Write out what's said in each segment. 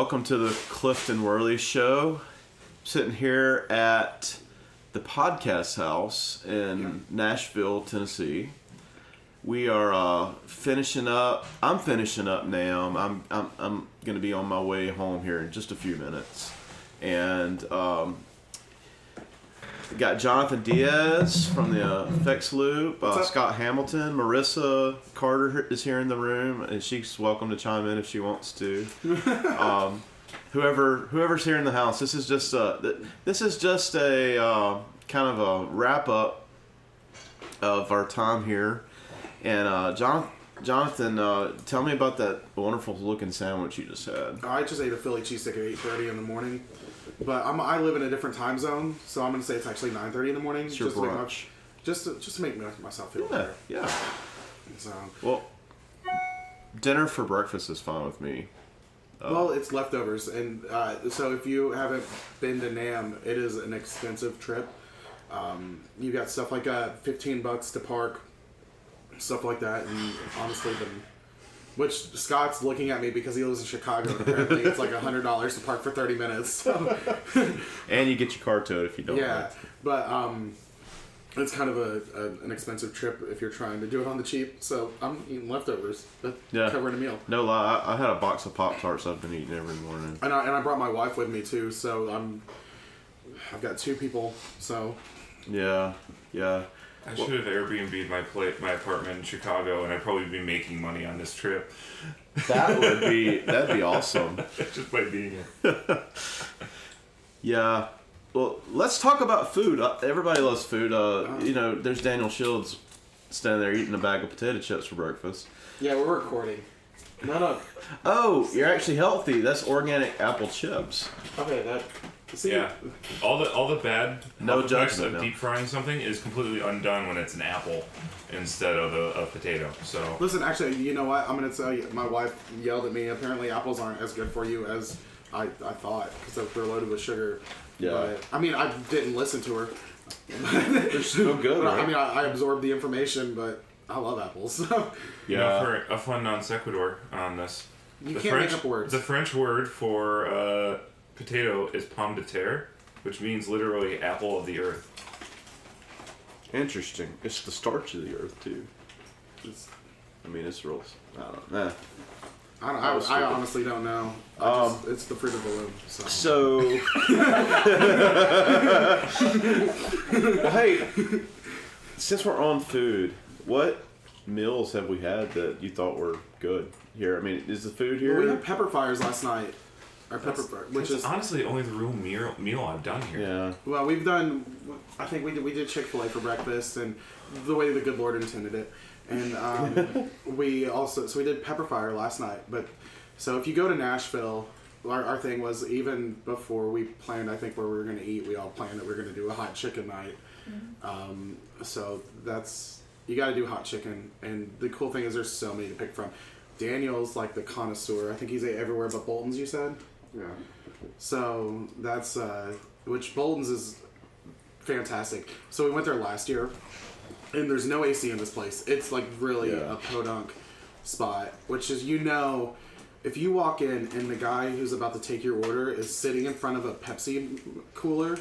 welcome to the Clifton Worley Show. Sitting here at the podcast house in Nashville, Tennessee. We are finishing up. I'm finishing up NAMM. I'm going to be on my way home here in just a few minutes, and got Jonathan Diaz from the Effects Loop, Scott Hamilton, Marissa Carter is here in the room, and she's welcome to chime in if she wants to. Whoever's here in the house, this is just a kind of a wrap up of our time here. And Jonathan, tell me about that wonderful looking sandwich you just had. I just ate a Philly cheesesteak at 8:30 in the morning, but I live in a different time zone, so I'm going to say it's actually 9:30 in the morning. It's your brunch. Just to make myself feel better. Yeah. So, well, dinner for breakfast is fine with me. Well, it's leftovers, and so if you haven't been to NAMM, it is an expensive trip. You got stuff like $15 to park, stuff like that, and honestly, which Scott's looking at me because he lives in Chicago. And apparently, it's like $100 to park for 30 minutes. So. And you get your car towed if you don't. Yeah, but it's kind of an expensive trip if you're trying to do it on the cheap. So I'm eating leftovers, covering a meal. No lie, I had a box of Pop-Tarts I've been eating every morning. And I brought my wife with me too, so I've got two people. So yeah. I should have Airbnb'd my apartment in Chicago, and I'd probably be making money on this trip. That'd be awesome. Just by being here. Yeah. Well, let's talk about food. Everybody loves food. There's Daniel Shields standing there eating a bag of potato chips for breakfast. Yeah, we're recording. No. Oh, you're actually healthy. That's organic apple chips. Okay, yeah. All the bad effects of no. deep frying something is completely undone when it's an apple instead of a potato. So listen, actually, you know what? I'm gonna tell you. My wife yelled at me. Apparently, apples aren't as good for you as I thought because they're loaded with sugar. Yeah. But, I mean, I didn't listen to her. They're so good, right? I mean, I absorbed the information, but I love apples. So. Yeah. For a fun non sequitur on this, You can't make up words. The French word for potato is pomme de terre, which means literally apple of the earth. Interesting. It's the starch of the earth too. It's real. I don't know. I honestly don't know. It's the fruit of the loom. So well, hey, since we're on food, what meals have we had that you thought were good here? I mean, is the food here? Well, we had pepper fires last night. Which is honestly only the real meal I've done here. Yeah. Well, we've done. I think we did Chick-fil-A for breakfast, and the way the good Lord intended it. And we did pepper fire last night. But so if you go to Nashville, our thing was even before we planned, I think where we were going to eat, we all planned that we were going to do a hot chicken night. Mm-hmm. So you got to do hot chicken, and the cool thing is there's so many to pick from. Daniel's like the connoisseur. I think he's ate everywhere but Bolton's. You said. Yeah. So that's which Bolton's is fantastic. So we went there last year, and there's no AC in this place. It's like really a podunk spot, which is if you walk in and the guy who's about to take your order is sitting in front of a Pepsi cooler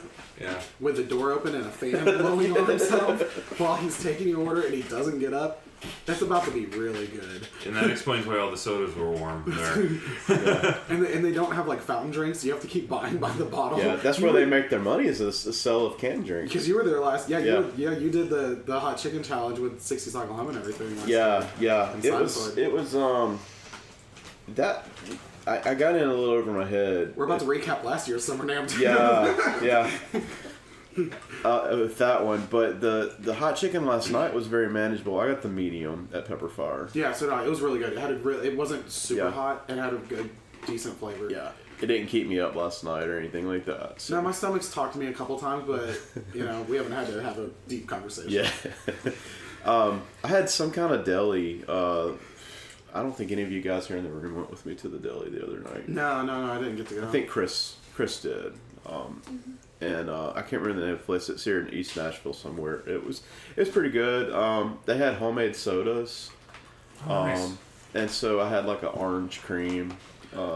with the door open and a fan blowing on himself while he's taking your order and he doesn't get up, that's about to be really good. And that explains why all the sodas were warm there. Yeah. And they don't have like fountain drinks. You have to keep buying by the bottle. Yeah, that's where they make their money is a sale of canned drinks. Because you were there last. You did the hot chicken challenge with 60 cycle hum and everything. Yeah. It was I got in a little over my head. We're about to recap last year's Summer NAMM. Yeah. With that one, but the hot chicken last night was very manageable. I got the medium at Pepper Fire. Yeah, so no, it was really good. It wasn't super hot and had a good, decent flavor. Yeah, it didn't keep me up last night or anything like that. So. No, my stomach's talked to me a couple times, but we haven't had to have a deep conversation. Yeah, I had some kind of deli. I don't think any of you guys here in the room went with me to the deli the other night. No, I didn't get to go. I think Chris did. And I can't remember the name of the place. It's here in East Nashville somewhere. It was pretty good. They had homemade sodas. Nice. And so I had like an orange cream.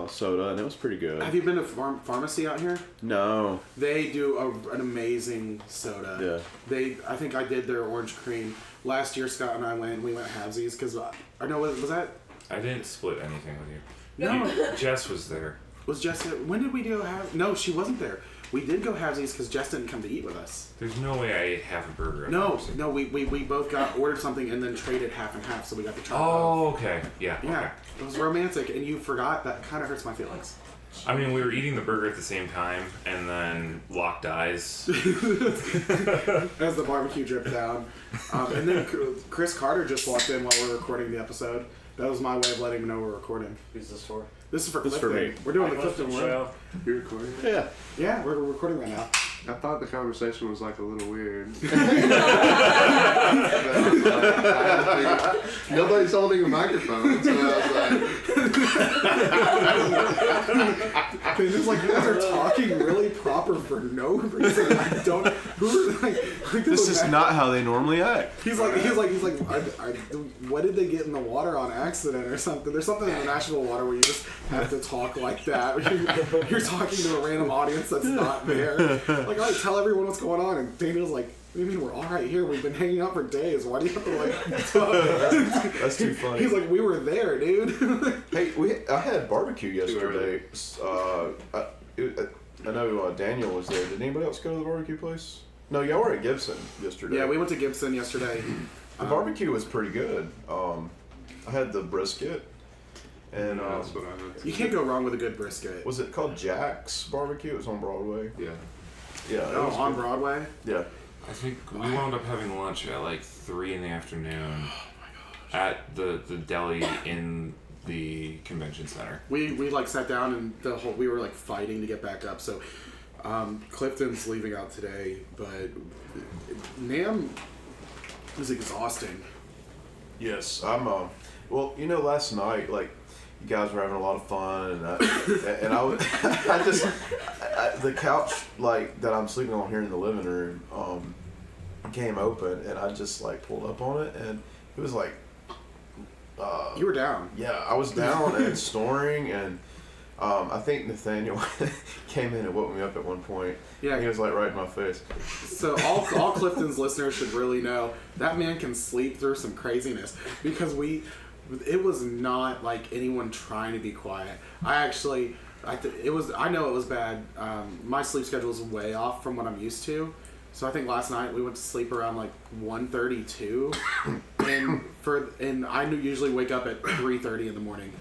soda, and it was pretty good. Have you been to pharmacy out here? No. They do an amazing soda. Yeah. I think I did their orange cream last year. Scott and I we went halvesies because I know was that. I didn't split anything with you. No. Jess was there. Was Jess there? When did we go half? No, she wasn't there. We did go halvesies because Jess didn't come to eat with us. There's no way I ate half a burger. No, we both ordered something and then traded half and half, so we got to try. Oh, okay. Yeah. Yeah, Okay. it was romantic, and you forgot. That kind of hurts my feelings. I mean, we were eating the burger at the same time, and then locked eyes. As the barbecue dripped down. And then Chris Carter just walked in while we were recording the episode. That was my way of letting him know we're recording. Who's this for? This is for This is Clifton. for me. We're doing the Clifton one. show. You're recording? Yeah. Yeah, we're recording right now. I thought the conversation was like a little weird. Nobody's holding a microphone, so I was like, It's just like you guys are talking really proper for no reason. I don't. This is not how they normally act. He's like. What did they get in the water on accident or something? There's something in the Nashville water where you just have to talk like that. You're talking to a random audience that's not there. Like, all right, tell everyone what's going on. And Daniel's like, what do you mean we're all right here? We've been hanging out for days. Why do you have to like talk? That's too funny. He's like, we were there, dude. Hey, I had barbecue yesterday. I know Daniel was there. Did anybody else go to the barbecue place? No, y'all were at Gibson yesterday. Yeah, we went to Gibson yesterday. The barbecue was pretty good. I had the brisket, and that's what I meant. You can't go wrong with a good brisket. was it called Jack's Barbecue? It was on Broadway. Yeah. Yeah. it Oh, was on good. Broadway? Yeah. I think we wound up having lunch at like 3 in the afternoon at the deli in the convention center. We like sat down and we were like fighting to get back up. So Clifton's leaving out today, but NAMM is exhausting. Yes, I'm. Well, last night, like, you guys were having a lot of fun, and I was, the couch like that I'm sleeping on here in the living room, came open, and I just like pulled up on it, and it was like, You were down. yeah, I was down and snoring, and I think Nathaniel came in and woke me up at one point. Yeah. He was like right in my face. So all Clifton's listeners should really know that man can sleep through some craziness because it was not like anyone trying to be quiet. I know it was bad. My sleep schedule is way off from what I'm used to. So I think last night we went to sleep around like 1:32, and I usually wake up at 3:30 in the morning.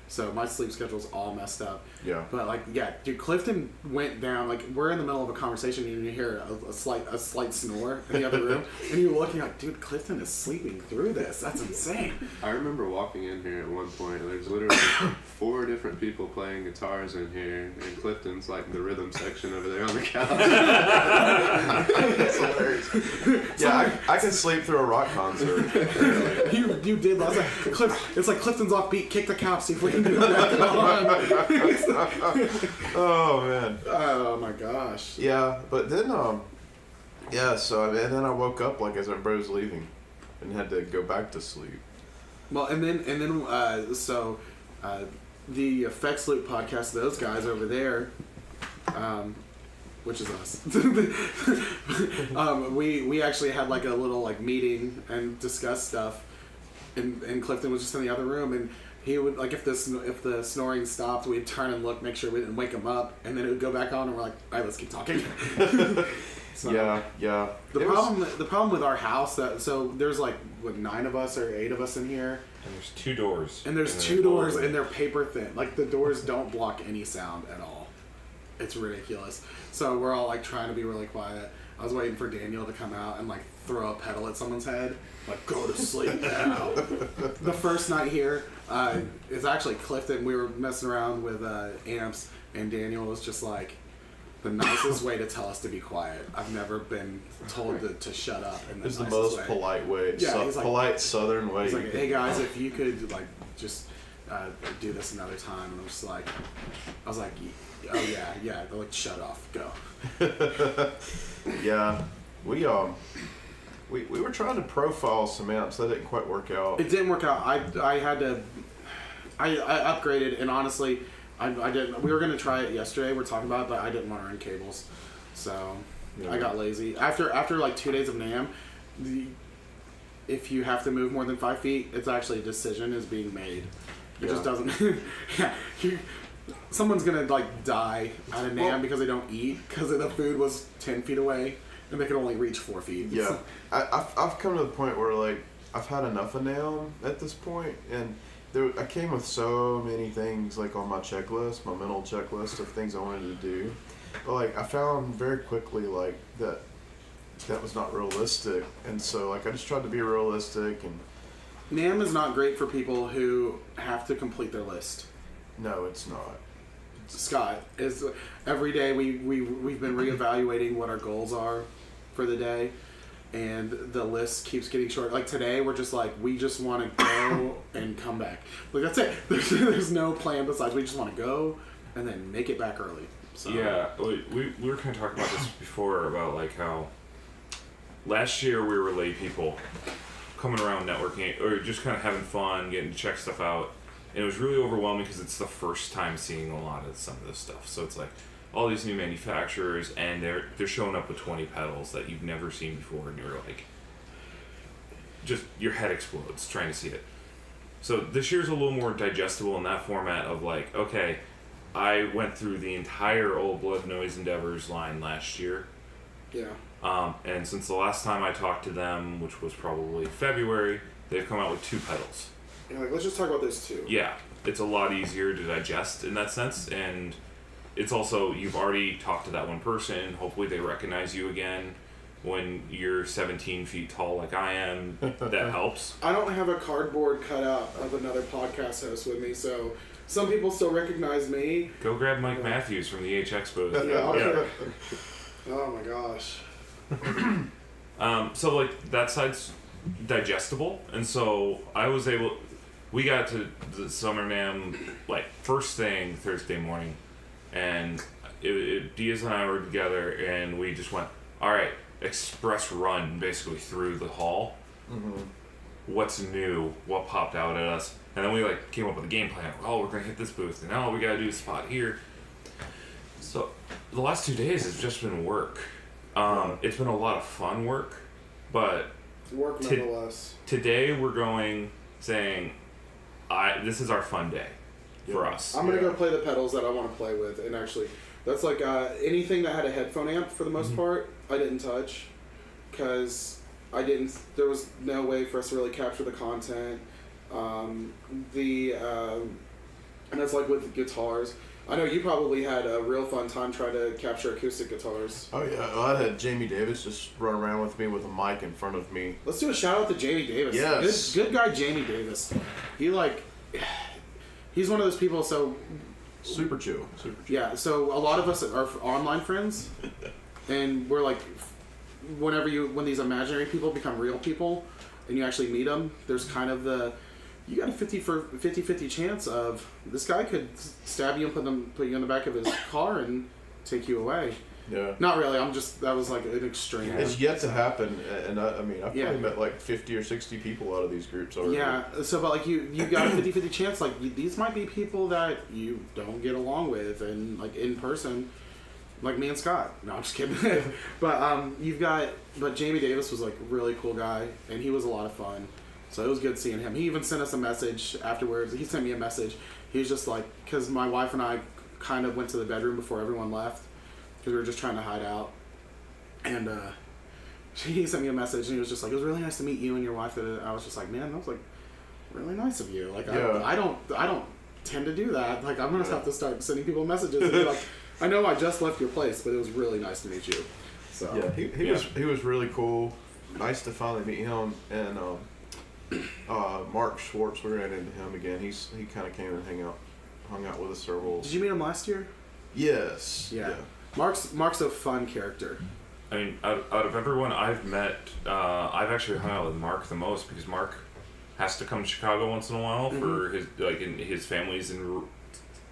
So my sleep schedule's all messed up. Yeah. But like, yeah, dude, Clifton went down. Like, we're in the middle of a conversation and you hear a slight snore in the other room, and you're looking like, dude, Clifton is sleeping through this. That's insane. I remember walking in here at one point, and there's literally 4 different people playing guitars in here, and Clifton's like in the rhythm section over there on the couch. That's hilarious. Yeah, I can sleep through a rock concert. You did last night. It's like Clifton's off beat. Kick the couch. See if we can do that on. Oh man. Oh my gosh. Yeah, but then so and then I woke up like as everybody was leaving, and had to go back to sleep. Well, and then the Effects Loop podcast, those guys over there, which is us. We actually had like a little like meeting and discussed stuff, and Clifton was just in the other room, and he would like if the snoring stopped, we'd turn and look, make sure we didn't wake him up, and then it would go back on, and we're like, all right, let's keep talking. So, yeah. The problem with our house so there's like 9 of us or 8 of us in here. And there's 2 doors. And there's 2 doors, and they're paper thin. Like, the doors don't block any sound at all. It's ridiculous. So we're all, like, trying to be really quiet. I was waiting for Daniel to come out and, like, throw a pedal at someone's head. Like, go to sleep now. The first night here, it's actually Clifton. We were messing around with amps, and Daniel was just like, the nicest way to tell us to be quiet. I've never been told to shut up in the It's the nicest most way. polite way. Yeah, he's like, polite Southern way. He's like, hey guys, if you could like just do this another time, and I was like, oh yeah, they're like, shut off, go. Yeah, we were trying to profile some amps. That didn't quite work out. It didn't work out. I had to. I upgraded, and honestly, I didn't. We were gonna try it yesterday. We're talking about it, but I didn't want to run cables, so I got lazy. After like 2 days of NAMM, if you have to move more than 5 feet, it's actually a decision is being made. It just doesn't. Yeah, someone's gonna like die out of NAMM because they don't eat because the food was 10 feet away and they could only reach 4 feet. Yeah, I've come to the point where like I've had enough of NAMM at this point, and I came with so many things like on my checklist, my mental checklist of things I wanted to do. But like I found very quickly like that was not realistic, and so like I just tried to be realistic. And NAMM is not great for people who have to complete their list. no, it's not. Scott is every day we've been reevaluating what our goals are for the day, and the list keeps getting short. Like today, we're just like we just want to go and come back. Like that's it. There's no plan besides we just want to go and then make it back early. So. Yeah, we were kind of talking about this before about like how last year we were lay people coming around networking or just kind of having fun, getting to check stuff out. And it was really overwhelming because it's the first time seeing a lot of some of this stuff. So it's like all these new manufacturers, and they're showing up with 20 pedals that you've never seen before, and you're like, just your head explodes trying to see it. So this year's a little more digestible in that format of like, okay, I went through the entire Old Blood Noise Endeavors line last year. Yeah. And since the last time I talked to them, which was probably February, they've come out with 2 pedals. Yeah, like let's just talk about this too. Yeah, it's a lot easier to digest in that sense, and it's also you've already talked to that one person. Hopefully, they recognize you again when you're 17 feet tall, like I am. That helps. I don't have a cardboard cutout of another podcast host with me, so some people still recognize me. Go grab Mike Matthews from the HX booth. Yeah. Oh my gosh. So like that side's digestible, and so I was able. We got to the Summer NAMM like first thing Thursday morning, and Diaz and I were together, and we just went, all right, express run basically through the hall. Mm-hmm. What's new? What popped out at us? And then we like came up with a game plan. Oh, we're gonna hit this booth, and now we gotta do a spot here. So the last 2 days has just been work. It's been a lot of fun work, but Work nonetheless. Today we're going saying, this is our fun day for us. I'm gonna go play the pedals that I want to play with, and actually, that's like anything that had a headphone amp for the most part, I didn't touch, because there was no way for us to really capture the content. And that's like with guitars. I know you probably had a real fun time trying to capture acoustic guitars. Oh yeah, well, I had Jamie Davis just run around with me with a mic in front of me. Let's do a shout out to Jamie Davis. Yes. Good guy Jamie Davis. He's one of those people, so... Super chill. Yeah, so a lot of us are online friends, and we're like, when these imaginary people become real people, and you actually meet them, there's kind of you got a 50-50 chance of this guy could stab you and put you in the back of his car and take you away. Yeah. Not really. that was like an extreme. It's yet to happen, and I've probably met like 50 or 60 people out of these groups already. Yeah, so but like you got a 50-50 chance, like these might be people that you don't get along with, and like in person, like me and Scott. No, I'm just kidding. But Jamie Davis was like a really cool guy, and he was a lot of fun. So it was good seeing him. He even sent us a message afterwards. He sent me a message. He was just like, because my wife and I kind of went to the bedroom before everyone left, because we were just trying to hide out. And he sent me a message, and he was just like, it was really nice to meet you and your wife. I was just like, man, that was like really nice of you. Like I don't tend to do that. Like I'm gonna have to start sending people messages and be like, I know I just left your place, but it was really nice to meet you. So yeah, he was really cool. Nice to finally meet him. And Mark Schwartz, we ran into him again. He kind of came and hung out with us several. Did you meet him last year? Yes. Yeah. Mark's a fun character. I mean, out of everyone I've met, I've actually hung out with Mark the most because Mark has to come to Chicago once in a while for his family's in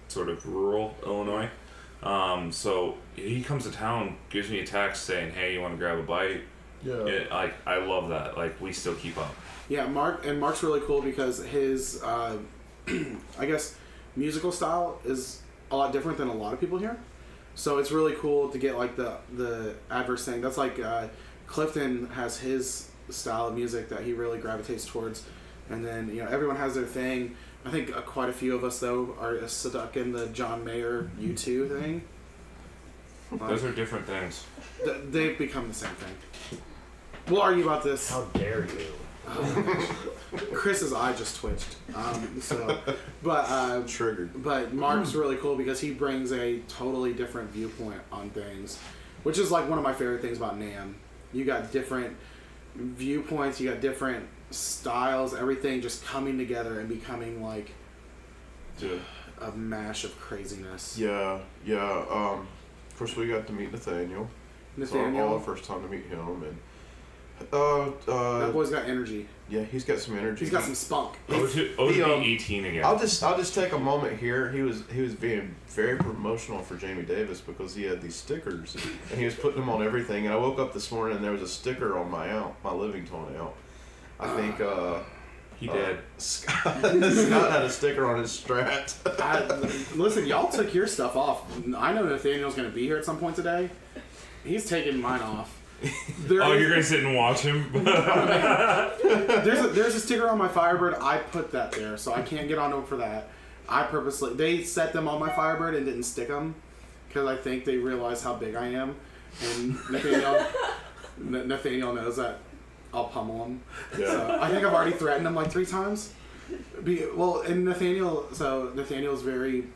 sort of rural Illinois. So he comes to town, gives me a text saying, "Hey, you want to grab a bite?" Yeah. I love that. Like we still keep up. Yeah, Mark's really cool because his I guess, musical style is a lot different than a lot of people here. So it's really cool to get like the adverse thing. That's like Clifton has his style of music that he really gravitates towards, and then everyone has their thing. I think quite a few of us though are stuck in the John Mayer U2 thing. Those are different things. They've become the same thing. We'll argue about this. How dare you? Chris's eye just twitched. But Triggered. But Mark's really cool because he brings a totally different viewpoint on things, which is like one of my favorite things about NAMM. You got different viewpoints, you got different styles, everything just coming together and becoming like a mash of craziness. Yeah. Of course, we got to meet Nathaniel. It's our first time to meet him, and that boy's got energy. Yeah, he's got some energy. He's got some spunk. To be 18 again. I'll just take a moment here. He was being very promotional for Jamie Davis because he had these stickers and he was putting them on everything. And I woke up this morning and there was a sticker on my Livington amp. I think he did. Scott had a sticker on his Strat. Listen, y'all took your stuff off. I know Nathaniel's going to be here at some point today. He's taking mine off. You're gonna sit and watch him? There's a sticker on my Firebird. I put that there, so I can't get onto him for that. They set them on my Firebird and didn't stick them because I think they realize how big I am, and Nathaniel knows that I'll pummel him. Yeah. So I think I've already threatened him like 3 times. Nathaniel's very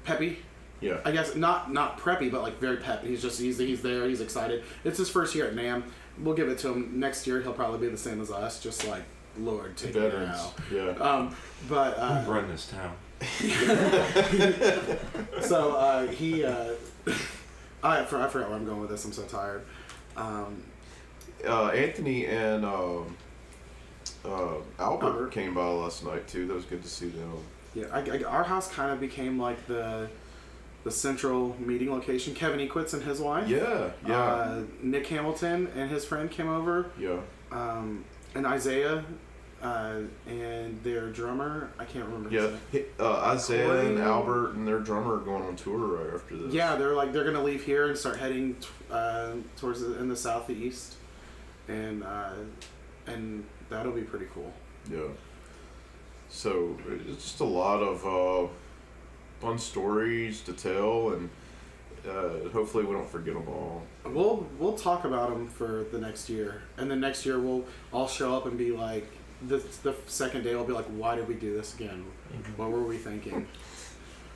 peppy. Yeah. I guess not preppy, but like very peppy. He's there. He's excited. It's his first year at NAMM. We'll give it to him. Next year he'll probably be the same as us. Just like Lord, take it now. Yeah. But run this town. So he. I forgot where I'm going with this. I'm so tired. Anthony and Albert came by last night too. That was good to see them. Yeah, our house kind of became like the central meeting location. Kevin Equitz and his wife. Yeah. Nick Hamilton and his friend came over. Yeah. And Isaiah and their drummer. I can't remember his name. Isaiah Corey and Albert and their drummer are going on tour right after this. Yeah, they're gonna leave here and start heading towards in the southeast, and that'll be pretty cool. Yeah. So it's just a lot of fun stories to tell, and hopefully we don't forget them all. We'll talk about them for the next year, and then next year I'll show up and be like, the second day I'll be like, why did we do this again? Mm-hmm. What were we thinking?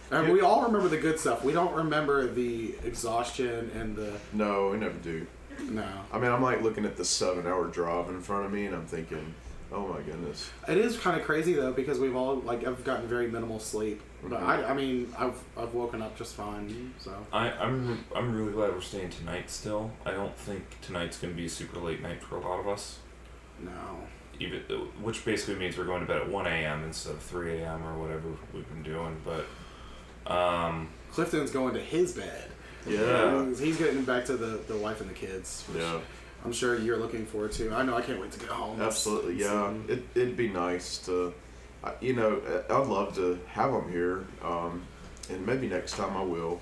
And we all remember the good stuff. We don't remember the exhaustion and the. No, we never do. No. I mean, I'm like looking at the 7-hour drive in front of me, and I'm thinking, oh my goodness. It is kind of crazy though, because we've all I've gotten very minimal sleep, but I mean I've woken up just fine. So I'm really glad we're staying tonight still. I don't think tonight's gonna be a super late night for a lot of us. No. Which basically means we're going to bed at 1 a.m. instead of 3 a.m. or whatever we've been doing, but Clifton's going to his bed. Yeah. He's getting back to the wife and the kids. Yeah. I'm sure you're looking forward to. I know I can't wait to get home. Absolutely, yeah. It'd be nice to, I'd love to have them here, and maybe next time I will.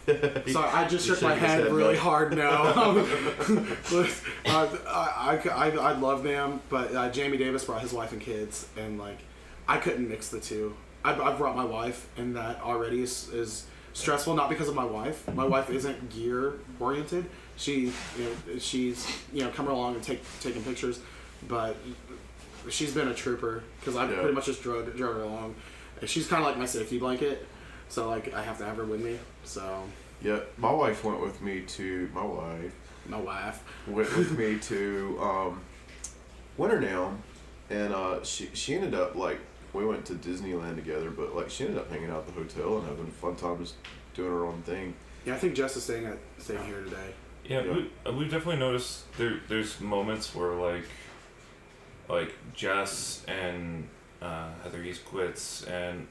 Sorry, I just shook my head really hard now. I love them, but Jamie Davis brought his wife and kids, and I couldn't mix the two. I brought my wife, and that already is stressful. Not because of my wife. My wife isn't gear oriented. She's coming along and taking pictures, but she's been a trooper because I pretty much just drove her along. And she's kind of like my safety blanket, so I have to have her with me. So yeah, my wife went with me to went with me to Winter NAMM, and she ended up we went to Disneyland together, but she ended up hanging out at the hotel and having fun times doing her own thing. Yeah, I think Jess is staying here today. Yeah, we've definitely noticed there's moments where like Jess and Heather Eastquitz and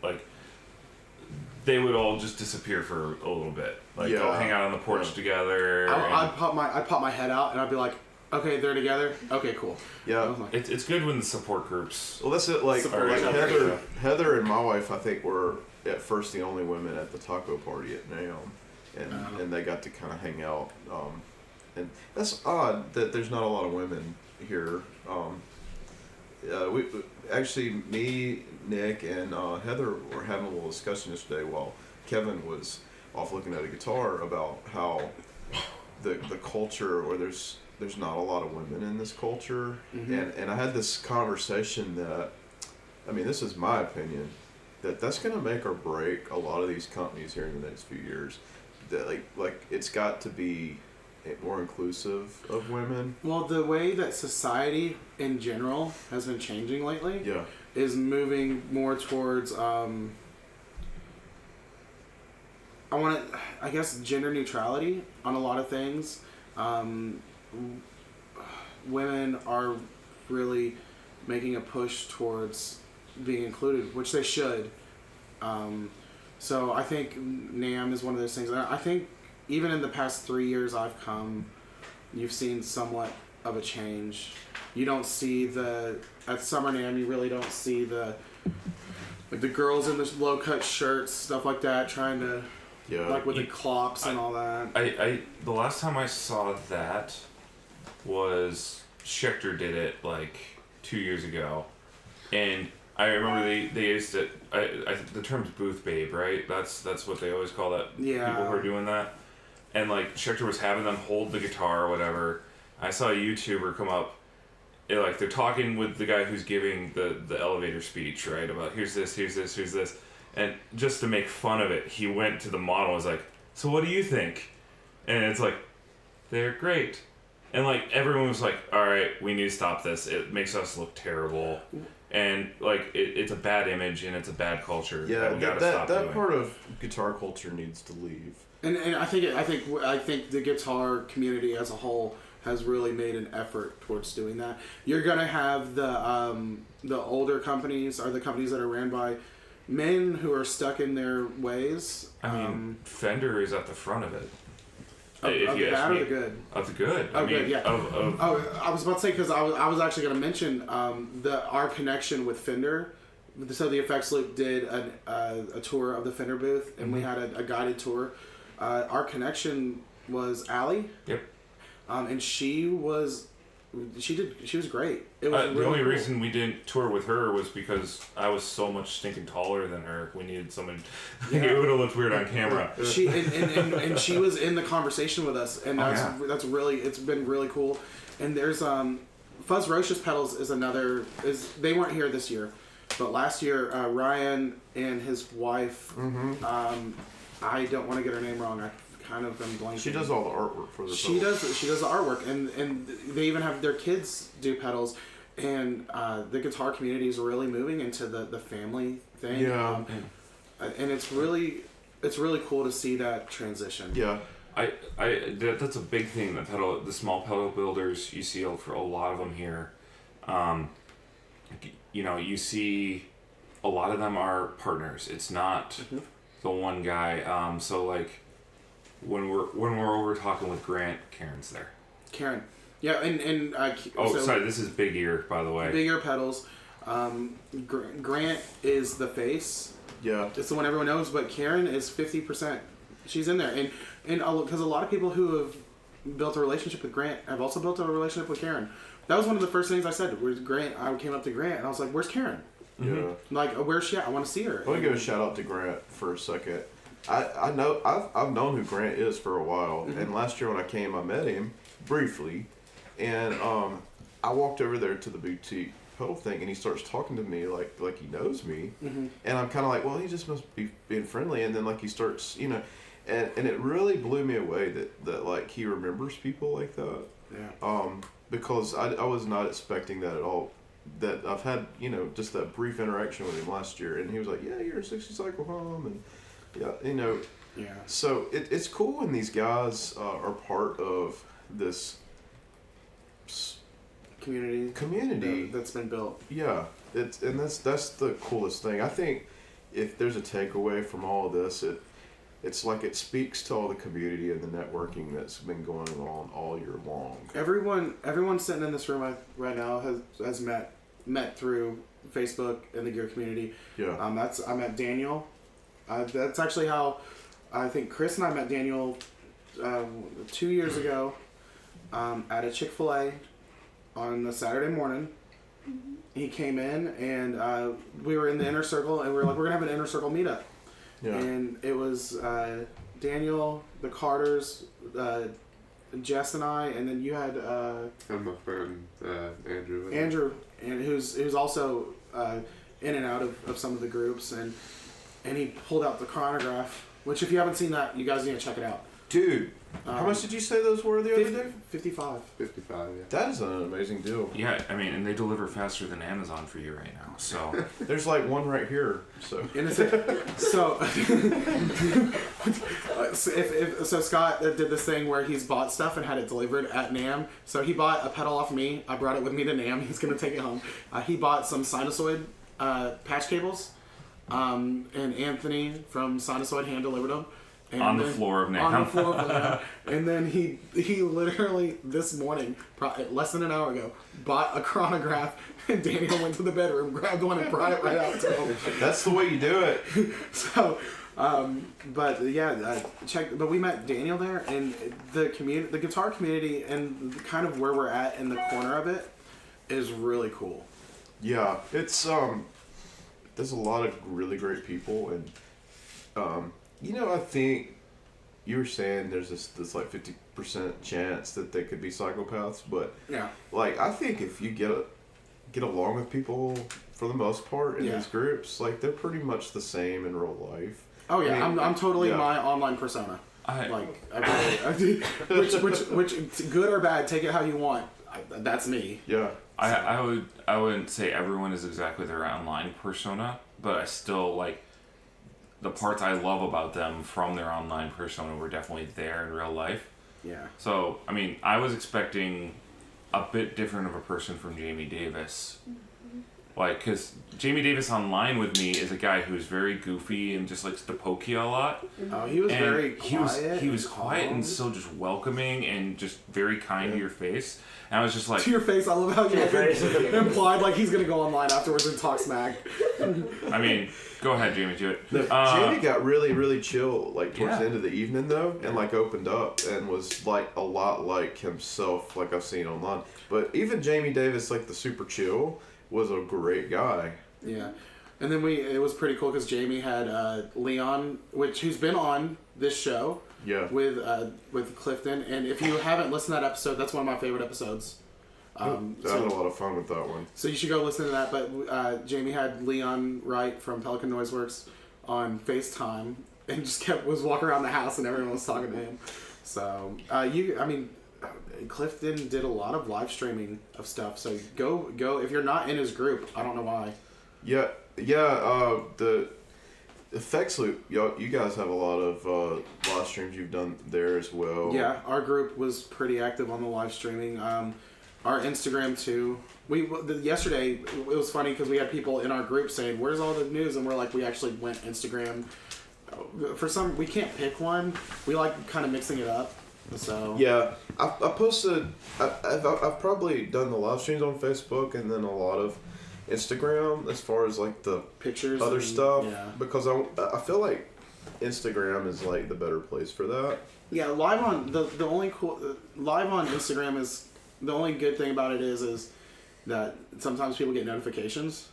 they would all just disappear for a little bit. They'll hang out on the porch together. I'd pop my head out and I'd be like, Okay, they're together. Okay, cool. Yeah. It's good when the support groups. Well, that's it. Like Support each other. Heather and my wife, I think, were at first the only women at the taco party at NAMM, and they got to kind of hang out. And that's odd that there's not a lot of women here. We actually, me, Nick, and Heather were having a little discussion yesterday while Kevin was off looking at a guitar about how the culture, or there's not a lot of women in this culture, and I had this conversation that, I mean, this is my opinion, that's going to make or break a lot of these companies here in the next few years. That like it's got to be more inclusive of women. Well, the way that society in general has been changing lately is moving more towards I guess gender neutrality on a lot of things. Women are really making a push towards being included, which they should. So I think NAMM is one of those things. I think even in the past 3 years I've come, you've seen somewhat of a change. You don't see at Summer NAMM, you really don't see the girls in the low cut shirts, stuff like that, trying to like with the clops and all that. The last time I saw that was Schecter did it like 2 years ago, and I remember they used it. The term's booth babe, right? That's what they always call that. Yeah. People who are doing that, and like Schecter was having them hold the guitar or whatever. I saw a YouTuber come up, and, like they're talking with the guy who's giving the elevator speech, right? About here's this, and just to make fun of it, he went to the model and was like, "So what do you think?" And it's like, "They're great." And like everyone was like, "All right, we need to stop this. It makes us look terrible." And like it's a bad image and it's a bad culture. Yeah, that we gotta stop that doing. part of guitar culture needs to leave. And I think the guitar community as a whole has really made an effort towards doing that. You're gonna have the older companies, or the companies that are ran by men who are stuck in their ways. I mean, Fender is at the front of it. Of the bad or the good? Of the good. Oh, I mean, good, yeah. I was about to say, because I was actually going to mention our connection with Fender. So the Effects Loop did a tour of the Fender booth, and we had a guided tour. Our connection was Allie. Yep. And she was great. It was the only reason we didn't tour with her was because I was so much stinking taller than her. We needed someone. It would have looked weird on camera. She and she was in the conversation with us, and that's really, it's been really cool. And there's Fuzz Roche's pedals they weren't here this year, but last year Ryan and his wife, I don't want to get her name wrong. I kind of am blanking. She does all the artwork for the She does the artwork, and they even have their kids do pedals, and the guitar community is really moving into the family thing. Yeah. And it's really cool to see that transition. Yeah. That's a big thing that the small pedal builders, you see for a lot of them here. You see a lot of them are partners. It's not the one guy. So like when we're over talking with Grant, Karen's there. Karen. Yeah, and sorry, this is Big Ear, by the way. Big Ear pedals. Grant is the face. Yeah. It's the one everyone knows, but Karen is 50%. She's in there, and because a lot of people who have built a relationship with Grant have also built a relationship with Karen. That was one of the first things I said. Where's Grant? I came up to Grant and I was like, "Where's Karen?" Yeah. Like, where's she at? I want to see her. I want to give a shout out to Grant for a second. I know I've known who Grant is for a while, and last year when I came, I met him briefly, and I walked over there to the boutique pedal thing, and he starts talking to me like he knows me, and I'm kind of like, well, he just must be being friendly, and then like he starts, and it really blew me away that like he remembers people like that. Yeah. Because I was not expecting that at all. That I've had, just that brief interaction with him last year, and he was like, yeah, you're a 60 cycle hum, and Yeah. So it's cool when these guys are part of this community that's been built. Yeah, that's the coolest thing. I think if there's a takeaway from all of this, it's like it speaks to all the community and the networking that's been going on all year long. Everyone sitting in this room right now has met through Facebook and the gear community. Yeah. I met Daniel. That's actually how I think Chris and I met Daniel 2 years ago at a Chick-fil-A on a Saturday morning. He came in and we were in the inner circle and we were like, we're gonna have an inner circle meetup. Yeah. And it was Daniel, the Carters, Jess and I, and then you had And my friend Andrew. Andrew, and who's also in and out of some of the groups, and he pulled out the chronograph, which if you haven't seen that, you guys need to check it out. Dude, how much did you say those were the other day? 55. 55, yeah. That is an amazing deal. Yeah, I mean, and they deliver faster than Amazon for you right now. So There's like one right here. So And so Scott did this thing where he's bought stuff and had it delivered at NAMM. So he bought a pedal off me. I brought it with me to NAMM. He's gonna take it home. He bought some Sinusoid patch cables, and Anthony from Sinusoid hand delivered them. And on the floor of NAMM. On the floor of NAMM. And then he literally this morning, less than an hour ago, bought a chronograph. And Daniel went to the bedroom, grabbed one, and brought it right out to him. that's the way you do it. So, but yeah, But we met Daniel there, and the community, the guitar community, and kind of where we're at in the corner of it is really cool. Yeah, it's there's a lot of really great people, and I think you were saying there's this like 50% chance that they could be psychopaths, but Yeah. like I think if you get along with people for the most part in these groups, like they're pretty much the same in real life. Oh yeah, I mean, I'm totally yeah. my online persona. I Which good or bad, take it how you want. That's me. Yeah. I wouldn't say everyone is exactly their online persona, but I still like the parts I love about them from their online persona were definitely there in real life. Yeah. So, I mean, I was expecting a bit different of a person from Jamie Davis. Like, because Jamie Davis online with me is a guy who's very goofy and just likes to poke you a lot. Oh, he was And very quiet. He was quiet and so just welcoming and just very kind to your face. And I was just like... To your face, I love how you implied like he's going to go online afterwards and talk smack. I mean, go ahead, Jamie, do it. Jamie got really, really chill like towards Yeah. the end of the evening though, and like opened up and was like a lot like himself, like I've seen online. But even Jamie Davis, like the super chill, was a great guy. Yeah. And then it was pretty cool because Jamie had Leon, who's been on this show. Yeah. With Clifton, and if you haven't listened to that episode, that's one of my favorite episodes. I had a lot of fun with that one. So you should go listen to that. But Jamie had Leon Wright from Pelican Noiseworks on FaceTime, and just was walking around the house, and everyone was talking to him. So Clifton did a lot of live streaming of stuff. So go if you're not in his group. I don't know why. Yeah. The Effects Loop, you guys have a lot of live streams you've done there as well. Yeah, our group was pretty active on the live streaming. Our Instagram too. Yesterday it was funny because we had people in our group saying, "Where's all the news?" And we're like, we actually went Instagram. We can't pick one. We like kind of mixing it up. So yeah, I posted. I've probably done the live streams on Facebook and then a lot of Instagram as far as like the pictures, other stuff. Yeah. Because I feel like Instagram is like the better place for that. Yeah, live on live on Instagram is the only good thing about it is that sometimes people get notifications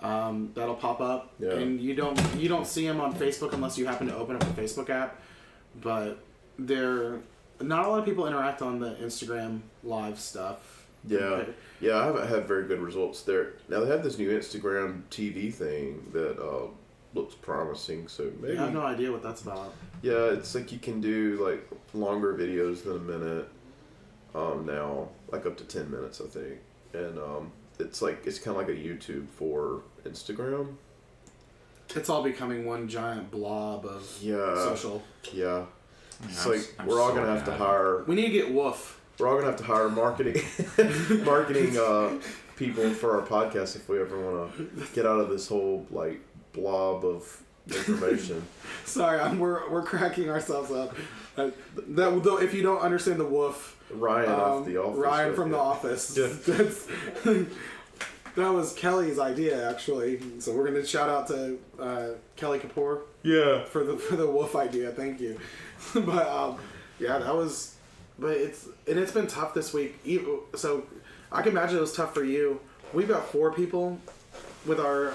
that'll pop up, and you don't see them on Facebook unless you happen to open up the Facebook app. But not a lot of people interact on the Instagram live stuff. Yeah, I haven't had very good results there. Now they have this new Instagram TV thing that looks promising, so maybe... I have no idea what that's about. Yeah, it's like you can do like longer videos than a minute now, like up to 10 minutes, I think. And it's kind of like a YouTube for Instagram. It's all becoming one giant blob of social. Yeah. It's like we're all going to have to hire... We need to get Woof. We're all gonna have to hire marketing people for our podcast if we ever want to get out of this whole like blob of information. Sorry, we're cracking ourselves up. Though, if you don't understand the woof, Ryan off The Office. Ryan right from The there. Office. Yeah. That was Kelly's idea, actually. So we're gonna shout out to Kelly Kapoor Yeah. for the woof idea. Thank you. But yeah, that was. But it's been tough this week. So I can imagine it was tough for you. We've got 4 people with our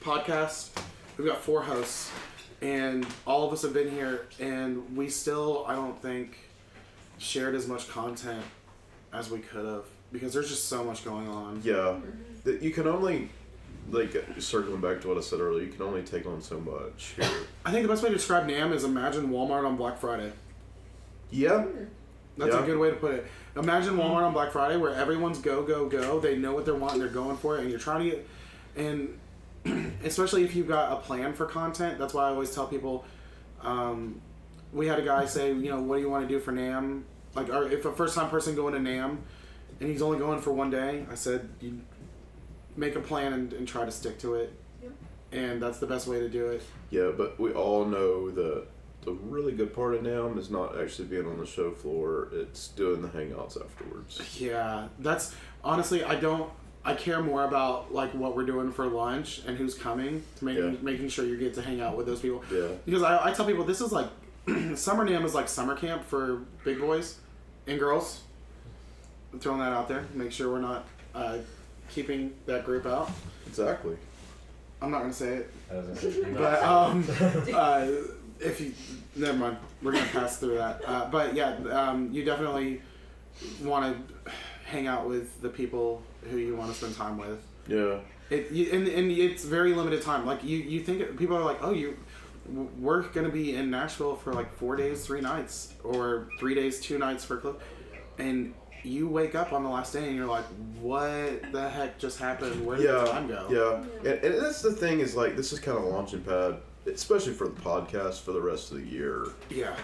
podcast. We've got 4 hosts, and all of us have been here, and we still, I don't think, shared as much content as we could have, because there's just so much going on. Yeah. You can only, like, circling back to what I said earlier, you can only take on so much here. I think the best way to describe NAMM is imagine Walmart on Black Friday. Yeah. That's Yeah. a good way to put it. Imagine Walmart on Black Friday, where everyone's go, go, go. They know what they're wanting, they're going for it, and you're trying to get... And especially if you've got a plan for content, that's why I always tell people, we had a guy say, what do you want to do for NAMM? Like, or if a first-time person going to NAMM, and he's only going for one day, I said, you make a plan and try to stick to it. Yep. And that's the best way to do it. Yeah, but we all know that the really good part of NAMM is not actually being on the show floor, it's doing the hangouts afterwards. Yeah, that's... Honestly, I care more about like what we're doing for lunch and who's coming, to making sure you get to hang out with those people. Yeah. Because I tell people this is like Summer NAMM is like summer camp for big boys and girls. I'm throwing that out there. Make sure we're not keeping that group out. Exactly. I'm not gonna say it, I was gonna say, but if you never mind, we're gonna pass through that. But yeah, you definitely want to hang out with the people who you want to spend time with. Yeah. And it's very limited time. Like you think people are like, oh, we're gonna be in Nashville for like 4 days, 3 nights, or 3 days, 2 nights for club, and you wake up on the last day and you're like, what the heck just happened? Where did the time go? Yeah. And that's the thing is, like, this is kind of a launching pad, especially for the podcast for the rest of the year. Yeah.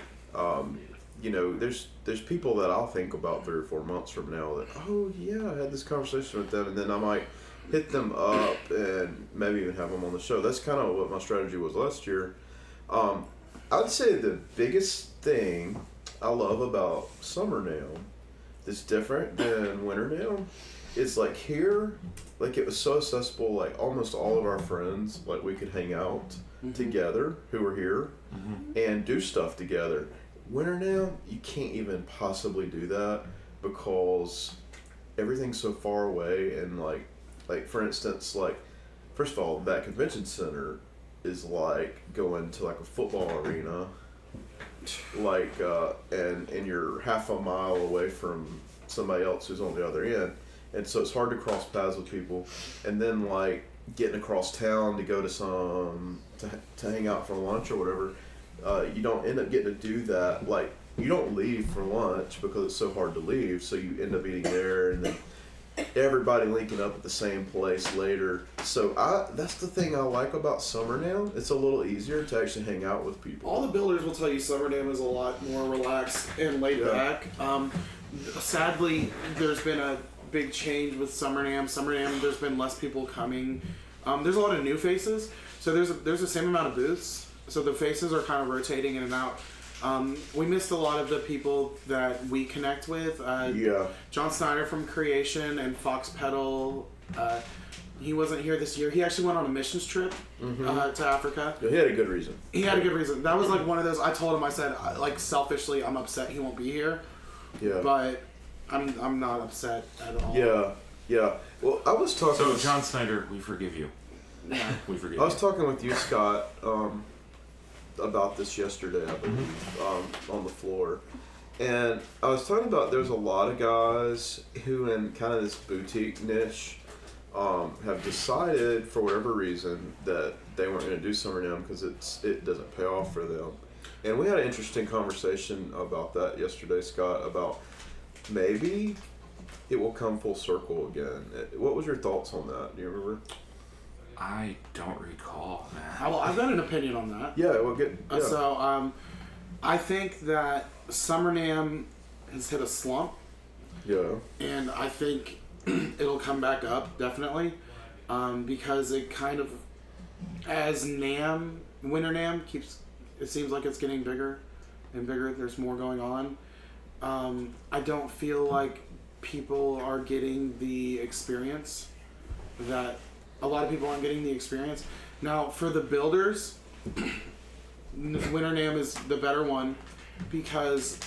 There's people that I'll think about 3 or 4 months from now that, oh yeah, I had this conversation with them, and then I might hit them up and maybe even have them on the show. That's kind of what my strategy was last year. I'd say the biggest thing I love about Summer NAMM that's different than Winter NAMM is, like, here, like, it was so accessible, like, almost all of our friends, like, we could hang out together who were here and do stuff together. Winter NAMM, you can't even possibly do that because everything's so far away, and like for instance, like, first of all, that convention center is like going to like a football arena, like and you're half a mile away from somebody else who's on the other end, and so it's hard to cross paths with people, and then like getting across town to go to to hang out for lunch or whatever. You don't end up getting to do that. Like, you don't leave for lunch because it's so hard to leave, so you end up eating there, and then everybody linking up at the same place later. So that's the thing I like about Summer NAMM. It's a little easier to actually hang out with people. All the builders will tell you Summer NAMM is a lot more relaxed and laid back. Sadly, there's been a big change with Summer NAMM. Summer NAMM, there's been less people coming. There's a lot of new faces, so there's the same amount of booths. So the faces are kind of rotating in and out. We missed a lot of the people that we connect with. John Snyder from Creation and Fox Pedal. He wasn't here this year. He actually went on a missions trip to Africa. Yeah, he had a good reason. He had a good reason. That was like one of those. I told him, I said, like, selfishly, I'm upset he won't be here. Yeah. But I'm not upset at all. Yeah. Well, I was talking. So, John Snyder, we forgive you. Yeah. We forgive I was you. talking with you, Scott, about this yesterday, I believe, on the floor. And I was talking about there's a lot of guys who, in kind of this boutique niche, have decided for whatever reason that they weren't going to do Summer NAMM because it doesn't pay off for them. And we had an interesting conversation about that yesterday, Scott, about maybe it will come full circle again. What was your thoughts on that? Do you remember? I don't recall, man. Well, I've got an opinion on that. Yeah, well, good. Yeah. So, I think that Summer NAMM has hit a slump. Yeah. And I think it'll come back up, definitely, because it kind of as NAMM, Winter NAMM keeps, it seems like it's getting bigger and bigger. There's more going on. I don't feel like people are getting the experience that a lot of people aren't getting the experience. Now, for the builders, Winter NAMM is the better one because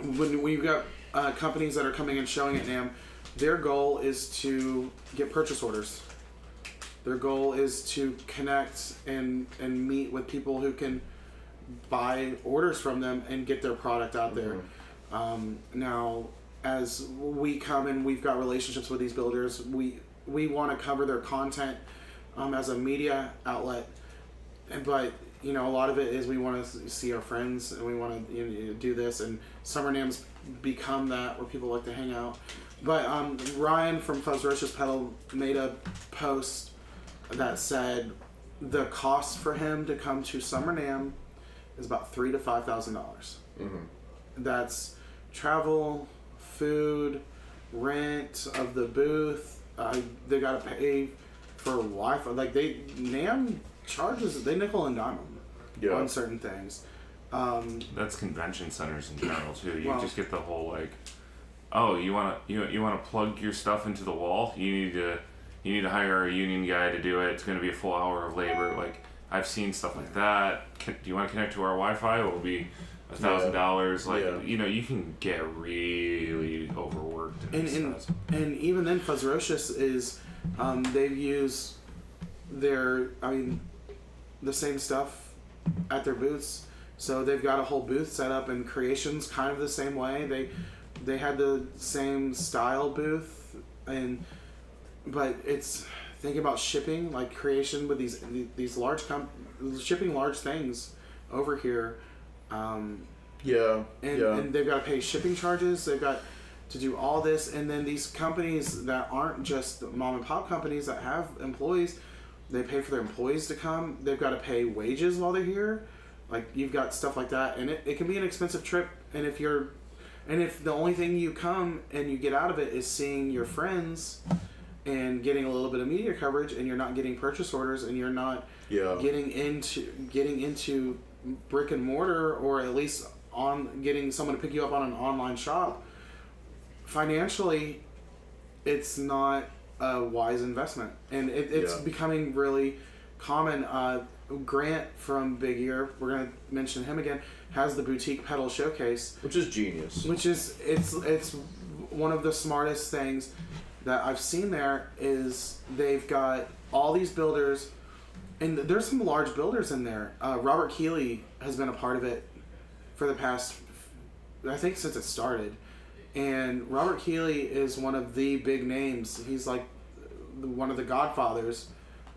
when we've got companies that are coming and showing at NAMM, their goal is to get purchase orders. Their goal is to connect and meet with people who can buy orders from them and get their product out there. Now, as we come and we've got relationships with these builders, we want to cover their content as a media outlet, but a lot of it is we want to see our friends and we want to do this, and Summer NAMM's become that where people like to hang out. But Ryan from Fuzzrocious Pedal made a post that said the cost for him to come to Summer NAMM is about $3,000 to $5,000. That's travel, food, rent of the booth. They gotta pay for Wi-Fi. Like NAMM charges, they nickel and dime them on certain things. That's convention centers in general too. You Well, just get the whole like, oh, you want to plug your stuff into the wall. You need to hire a union guy to do it. It's going to be a full hour of labor. Like I've seen stuff like that. Do you want to connect to our Wi-Fi? It will be $1,000. Like you can get really overworked. And even then, Fuzzrocious is they use the same stuff at their booths. So they've got a whole booth set up, and Creation's kind of the same way. They had the same style booth, but it's thinking about shipping, like Creation with these large shipping large things over here. And they've got to pay shipping charges. They've got to do all this, and then these companies that aren't just mom and pop companies that have employees, they pay for their employees to come. They've got to pay wages while they're here. Like you've got stuff like that, and it can be an expensive trip. And if the only thing you come and you get out of it is seeing your friends and getting a little bit of media coverage, and you're not getting purchase orders, and you're not getting into brick and mortar, or at least on getting someone to pick you up on an online shop, financially, it's not a wise investment, and it's becoming really common. Grant from Big Ear, we're gonna mention him again, has the boutique pedal showcase, which is genius. It's one of the smartest things that I've seen there. Is they've got all these builders, and there's some large builders in there. Robert Keeley has been a part of it for the past, I think, since it started. And Robert Keeley is one of the big names. He's like one of the godfathers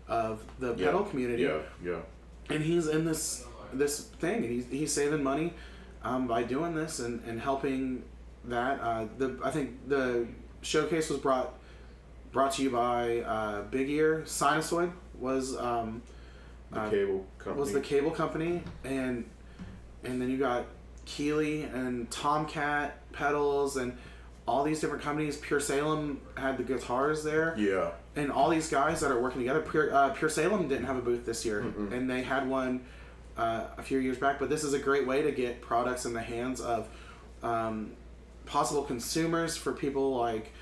of the pedal community. And he's in this thing, and he's saving money by doing this and helping that. I think the showcase was brought to you by Big Ear. Sinusoid was the cable company, and then you got Keeley and Tomcat pedals and all these different companies. Pure Salem had the guitars there. Yeah. And all these guys that are working together. Pure Salem didn't have a booth this year, and they had one a few years back. But this is a great way to get products in the hands of possible consumers. For people like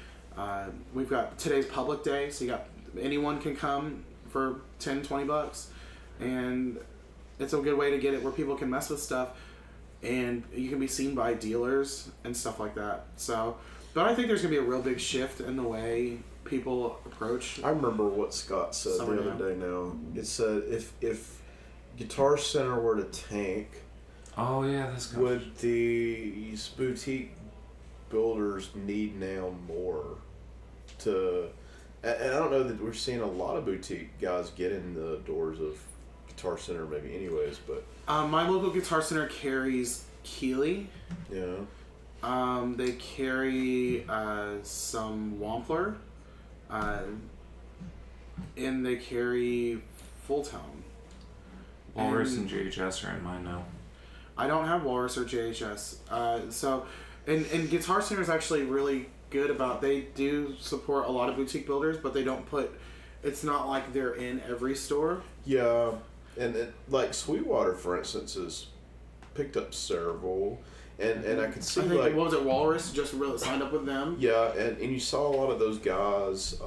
we've got today's public day, so you got anyone can come for $10-$20, and it's a good way to get it where people can mess with stuff, and you can be seen by dealers and stuff like that. So, but I think there's gonna be a real big shift in the way people approach. I remember what Scott said Summer the other day. Now it said if Guitar Center were to tank, oh yeah, this guy. would these boutique builders need now more to? And I don't know that we're seeing a lot of boutique guys get in the doors of Guitar Center, maybe anyways, but My local Guitar Center carries Keeley. yeah. They carry some Wampler, and they carry Full Tone. Walrus and JHS are in mine now. I don't have Walrus or JHS. And Guitar Center is actually really good about, they do support a lot of boutique builders, but they don't put, it's not like they're in every store. Yeah, and like Sweetwater, for instance, has picked up several, and I could see I think, like what was it, Walrus just really signed up with them? yeah, and you saw a lot of those guys.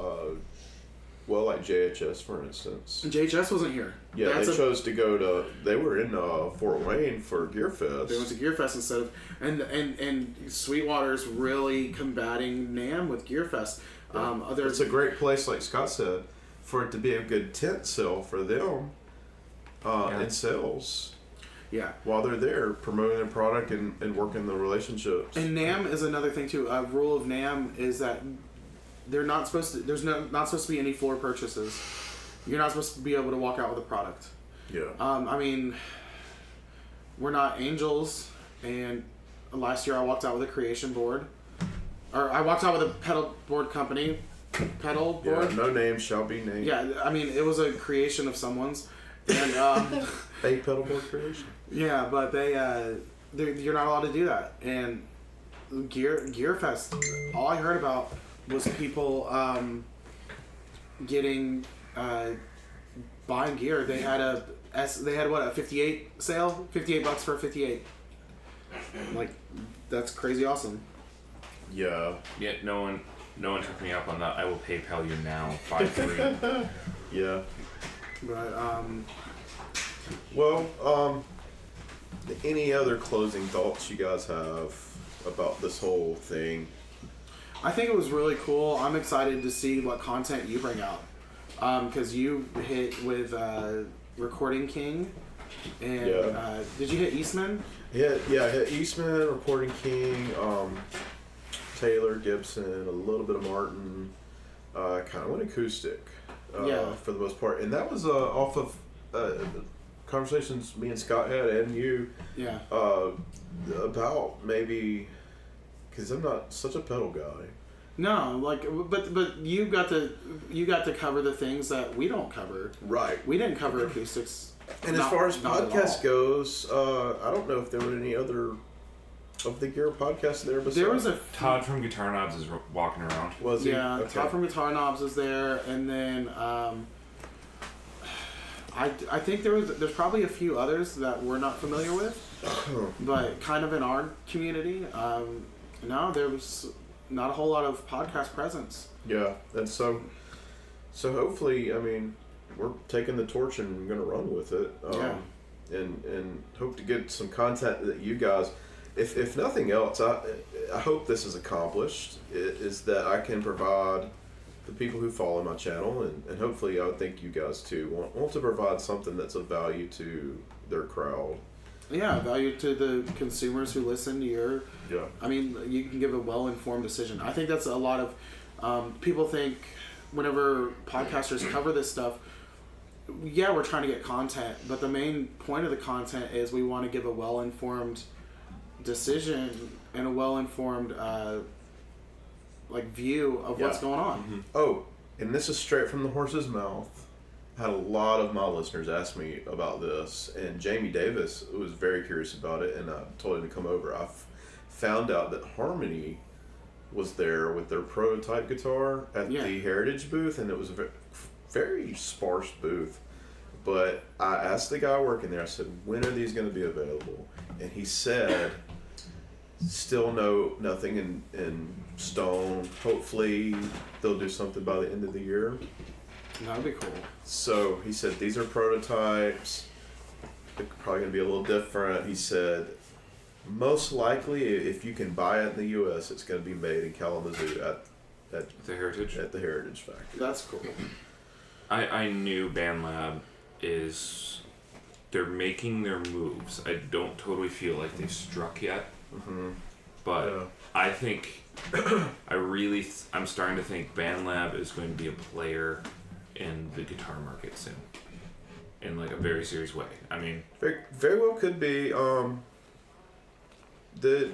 Well, like JHS, for instance. JHS wasn't here. Yeah, they chose to go to. They were in Fort Wayne for Gear Fest. They went to Gear Fest instead of, and Sweetwater's really combating NAMM with Gear Fest. It's a great place, like Scott said, for it to be a good tent sale for them, and sales. Yeah. While they're there promoting their product and working the relationships. And NAMM is another thing too. A rule of NAMM is that they're not supposed to. There's not supposed to be any floor purchases. You're not supposed to be able to walk out with a product. Yeah. I mean, we're not angels, and last year I walked out with a creation board, or I walked out with a pedal board company, pedal board. Yeah, no name shall be named. Yeah, I mean it was a creation of someone's, and a pedal board creation. yeah, but you're not allowed to do that. And Gear Fest, all I heard about was people getting buying gear. They had a 58 sale, $58 for a 58. Like, that's crazy awesome. Yeah. Yeah, no one took me up on that. I will PayPal you now. 5-3. Yeah. But Well, any other closing thoughts you guys have about this whole thing? I think it was really cool. I'm excited to see what content you bring out. Because you hit with Recording King, and did you hit Eastman? Yeah, I hit Eastman, Recording King, Taylor, Gibson, a little bit of Martin, kind of went acoustic for the most part. And that was off of conversations me and Scott had and you about maybe, because I'm not such a pedal guy. No, like, but you got to cover the things that we don't cover. Right. We didn't cover acoustics. And as far as podcast goes, I don't know if there were any other of the gear podcasts there. Besides. There was a Todd from Guitar Knobs is walking around. Was he? Yeah, Okay. Todd from Guitar Knobs is there, and then I think there's probably a few others that we're not familiar with, but kind of in our community. No, there was not a whole lot of podcast presence. Yeah, and so hopefully, I mean, we're taking the torch and going to run with it. And hope to get some content that you guys, if nothing else, I hope this is accomplished, is that I can provide the people who follow my channel, and hopefully I would think you guys too, want to provide something that's of value to their crowd. Yeah, value to the consumers who listen to your... Yeah. I mean, you can give a well-informed decision. I think that's a lot of... people think whenever podcasters cover this stuff, yeah, we're trying to get content, but the main point of the content is we want to give a well-informed decision and a well-informed view of what's going on. Mm-hmm. Oh, and this is straight from the horse's mouth. I had a lot of my listeners ask me about this, and Jamie Davis was very curious about it, and I told him to come over. I found out that Harmony was there with their prototype guitar at the Heritage booth, and it was a very sparse booth. But I asked the guy working there, I said, when are these going to be available? And he said, still nothing in stone. Hopefully they'll do something by the end of the year. That'd be cool. So he said, these are prototypes. They're probably going to be a little different. He said, most likely, if you can buy it in the U.S., it's going to be made in Kalamazoo at The Heritage? At the Heritage Factory. That's cool. I knew BandLab is... They're making their moves. I don't totally feel like they've struck yet. Mm-hmm. But I think... I'm starting to think BandLab is going to be a player in the guitar market soon. In like a very serious way. I mean... Very well could be. It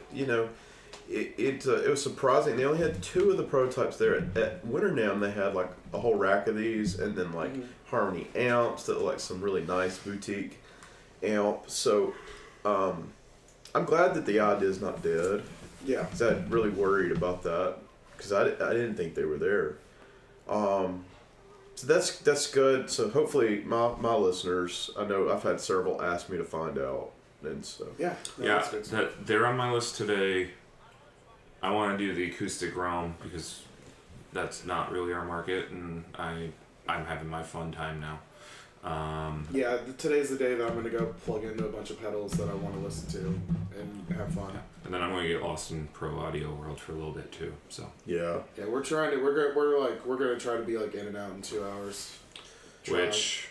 was surprising. They only had 2 of the prototypes there. At Winter NAMM, they had like a whole rack of these, and then like Harmony amps that were like some really nice boutique amp. So I'm glad that the idea is not dead. Yeah, because I really worried about that because I didn't think they were there. So that's good. So hopefully my listeners, I know I've had several ask me to find out, and so Yeah. Yeah, That's good. they're on my list today. I want to do the acoustic realm because that's not really our market, and I'm having my fun time now. Yeah, today's the day that I'm going to go plug into a bunch of pedals that I want to listen to and have fun. And then I'm going to get lost in pro audio world for a little bit too. So yeah. Yeah, we're going to try to be like in and out in 2 hours. which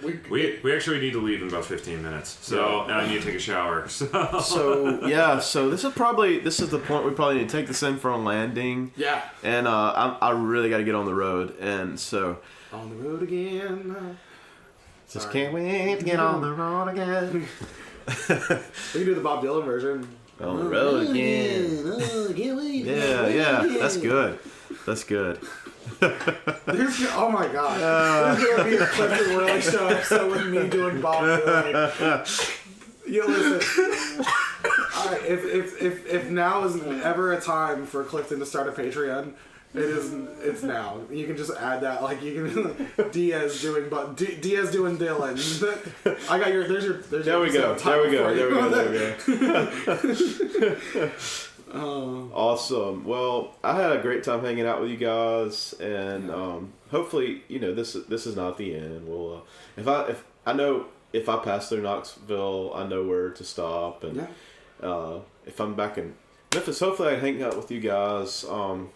We we actually need to leave in about 15 minutes. So and I need to take a shower. So So this is the point we probably need to take this in for a landing. yeah, And I really got to get on the road, and so on the road again. just Sorry. can't wait to get on the road again. We can do the Bob Dylan version. On the road again. Oh, can't wait. Yeah, that's good. That's good. Oh my god. There's gonna be a Clifton Worley show episode with me doing Bob Dylan. You listen. Alright, if now is ever a time for Clifton to start a Patreon, it's now. You can just add that, like you can Diaz doing Dylan. I got your there's your There we go. Awesome. Well, I had a great time hanging out with you guys, and hopefully, this is not the end. We'll if I pass through Knoxville, I know where to stop, and if I'm back in Memphis, hopefully I can hang out with you guys. Come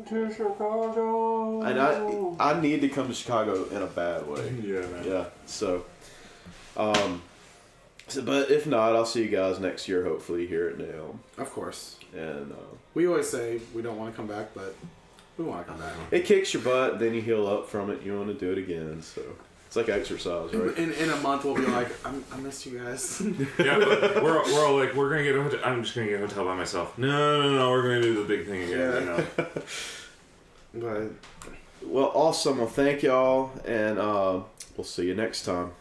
to Chicago. And I need to come to Chicago in a bad way. Yeah, man. Yeah. So, but if not, I'll see you guys next year, hopefully here at NAMM. Of course. And We always say we don't want to come back, but we want to come back. it kicks your butt, then you heal up from it. You want to do it again, so it's like exercise, right? In a month, we'll be like, I missed you guys. yeah, but we're all like, we're gonna get a hotel. I'm just gonna get a hotel by myself. No, we're gonna do the big thing again. Yeah. But Well, awesome. Well, thank y'all, and we'll see you next time.